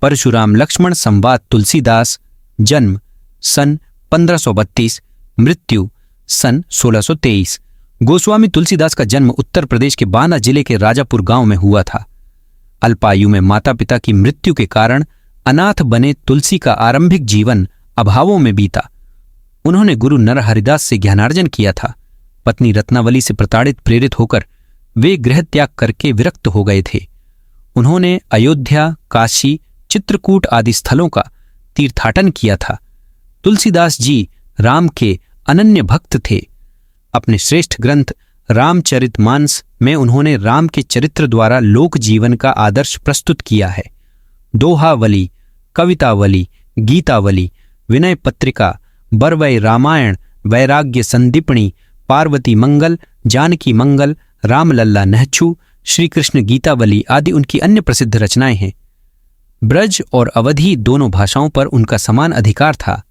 परशुराम लक्ष्मण संवाद तुलसीदास, जन्म सन 1532, मृत्यु सन 1623। गोस्वामी तुलसीदास का जन्म उत्तर प्रदेश के बाना जिले के राजापुर गांव में हुआ था। अल्पायु में माता पिता की मृत्यु के कारण अनाथ बने तुलसी का आरंभिक जीवन अभावों में बीता। उन्होंने गुरु नरहरिदास से ज्ञानार्जन किया था। पत्नी रत्नावली से प्रताड़ित प्रेरित होकर वे गृह त्याग करके विरक्त हो गए थे। उन्होंने अयोध्या, काशी, चित्रकूट आदि स्थलों का तीर्थाटन किया था। तुलसीदास जी राम के अनन्य भक्त थे। अपने श्रेष्ठ ग्रंथ रामचरितमानस में उन्होंने राम के चरित्र द्वारा लोक जीवन का आदर्श प्रस्तुत किया है। दोहावली, कवितावली, गीतावली, विनय पत्रिका, बरवै रामायण, वैराग्य संदीपणी, पार्वती मंगल, जानकी मंगल, रामलल्ला नहछू, श्री कृष्ण गीतावली आदि उनकी अन्य प्रसिद्ध रचनाएं हैं। ब्रज और अवधी दोनों भाषाओं पर उनका समान अधिकार था।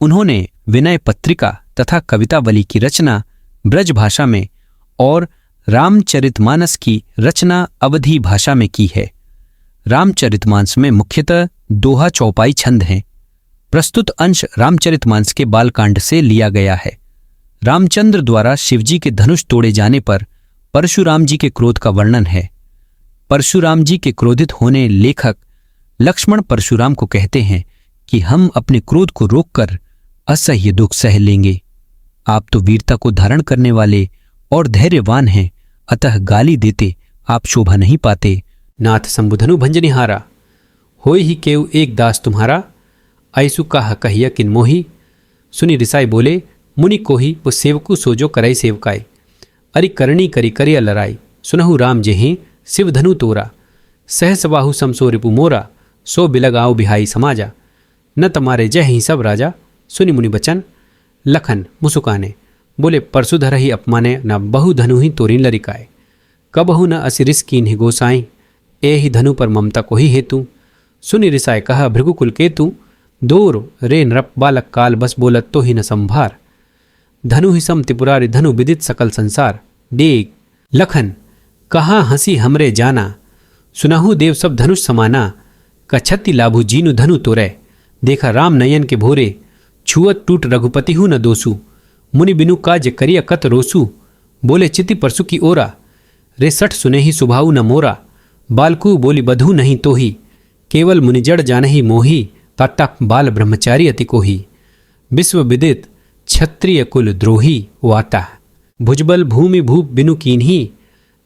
उन्होंने विनय पत्रिका तथा कवितावली की रचना ब्रज भाषा में और रामचरितमानस की रचना अवधी भाषा में की है। रामचरितमानस में मुख्यतः दोहा चौपाई छंद हैं। प्रस्तुत अंश रामचरितमानस के बालकांड से लिया गया है। रामचंद्र द्वारा शिवजी के धनुष तोड़े जाने पर परशुराम जी के क्रोध का वर्णन है। परशुराम जी के क्रोधित होने लेखक लक्ष्मण परशुराम को कहते हैं कि हम अपने क्रोध को रोककर असह्य दुख सह लेंगे। आप तो वीरता को धारण करने वाले और धैर्यवान हैं, अतः गाली देते आप शोभा नहीं पाते। नाथ संबुधनु भंजनिहारा, होय ही केव एक दास तुम्हारा, ऐसु कह कहिया किन मोही। सुनी रिसाई बोले, मुनि कोही वो सेवकु सोजो करई सेवकाई। अरि करणी करी करिया लराई, सुनहु राम जेहि शिव धनु तोरा। सहस बाहु समसो रिपु मोरा, सो बिलग आओ बिहाई समाजा। न तुम्हारे जय ही सब राजा, सुनि मुनि बचन। लखन मुसुकाने बोले, परसुधर ही अपमाने, न बहु धनु ही तोरिन लरिकाए। कबहु न असिरिस कीन ही गोसाई, ए ही धनु पर ममता को ही हेतु। सुनि रिसाए कहा भृगुकुल केतु, दोर रे नृप बालक काल बस बोलत तो ही न संभार। धनु ही सम त्रिपुरारि धनु विदित सकल संसार। डेग लखन कहाँ हंसी हमरे जाना, सुनहु देव सब धनुष समाना। कछति लाभु जीनु धनु तोरे, देखा राम नयन के भोरे। छुअत टूट रघुपति हूँ न दोसु, मुनि बिनु काज करिया कत रोसु। बोले चिति परसु की ओरा, रे सठ सुने ही सुभाऊ न मोरा। बालकू बोली बधू नहीं तो ही, केवल मुनिजड़ जानहि मोही। तट्टक बाल ब्रह्मचारी अति कोही, विश्व विदित क्षत्रिय कुल द्रोही वाता। भुजबल भूमि भूप बिनु कीन्ही,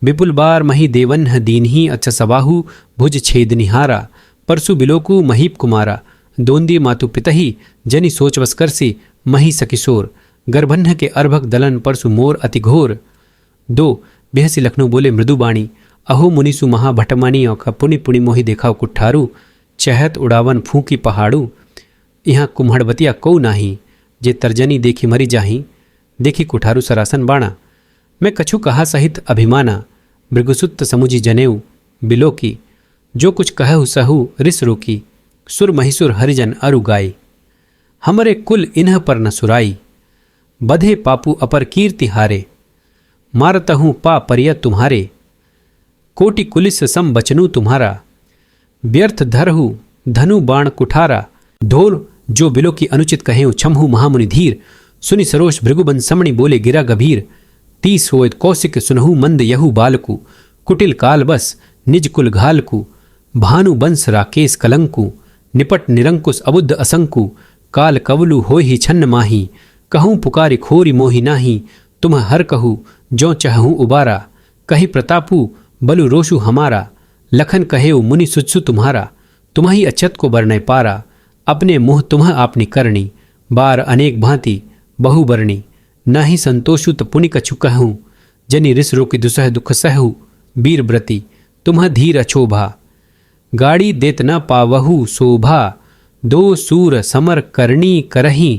विपुल बार मही देवन्ह दीन्ही। अच्छा सबाहु भुज छेद निहारा, परसु बिलोकु महीप कुमारा। दोंदी मातु पितही जनि सोच वस्करसी, मही सकिशोर। गर्भन्ह के अर्भक दलन परसु मोर अति घोर। दो बेहसी लखनऊ बोले मृदुबाणी, अहो मुनिसु महाभटमानी। औखा पुनि पुनि मोहि देखाओ कुट्ठारू, चहत उड़ावन फूकी पहाड़ू। यहाँ कुम्हड़बतिया कौ नाही, जे तर्जनी देखी मरी जाही। देखी कुठारू सरासन बाणा, मैं कछु कहा सहित अभिमाना। भृगुसुत समुझी जनेऊ बिलोकी, जो कुछ कहु सहु रिस रोकी। सुर महिसुर हरिजन अरु गाई, हमरे कुल इन्ह पर न सुराई। बधे पापू अपर कीर्ति हारे, मारतहूँ पा परिय तुम्हारे। कोटि कुलिस सम बचनू तुम्हारा, व्यर्थ धरहु धनु बाण कुठारा। ढोल जो बिलो की अनुचित कहें छमहु महामुनि धीर। सुनि सरोष भृगुबन समणि बोले गिरा गभीर। 30 होत कौशिक सुनहु मंद यहु बालकु। कुटिल काल बस निज कुल घालकु, भानु बंस राकेश कलंकु। निपट निरंकुश अबुद्ध असंकु, काल कवलु होय ही छन्न माही। कहूँ पुकारी खोरी मोहि नाही, तुम हर कहू जो चहूँ उबारा। कही प्रतापु बलु रोषु हमारा, लखन कहेउ मुनि सुचसु तुम्हारा। तुम्ही अचत को बरने पारा, अपने मुँह तुम्ह आपनी करणी। बार अनेक भांति बहुबरणी, नाही संतोषु त पुनि कछु कहूँ। जनि रिस रोकि दुसह दुख सहु, वीर व्रति तुम्ह धीर अछोभा। गाड़ी देत न पावहु शोभा, दो सूर समर करणी करही।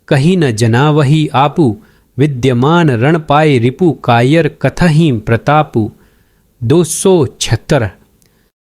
कही न जनावही आपु, विद्यमान रण पाए रिपु। कायर कथही प्रतापु, 276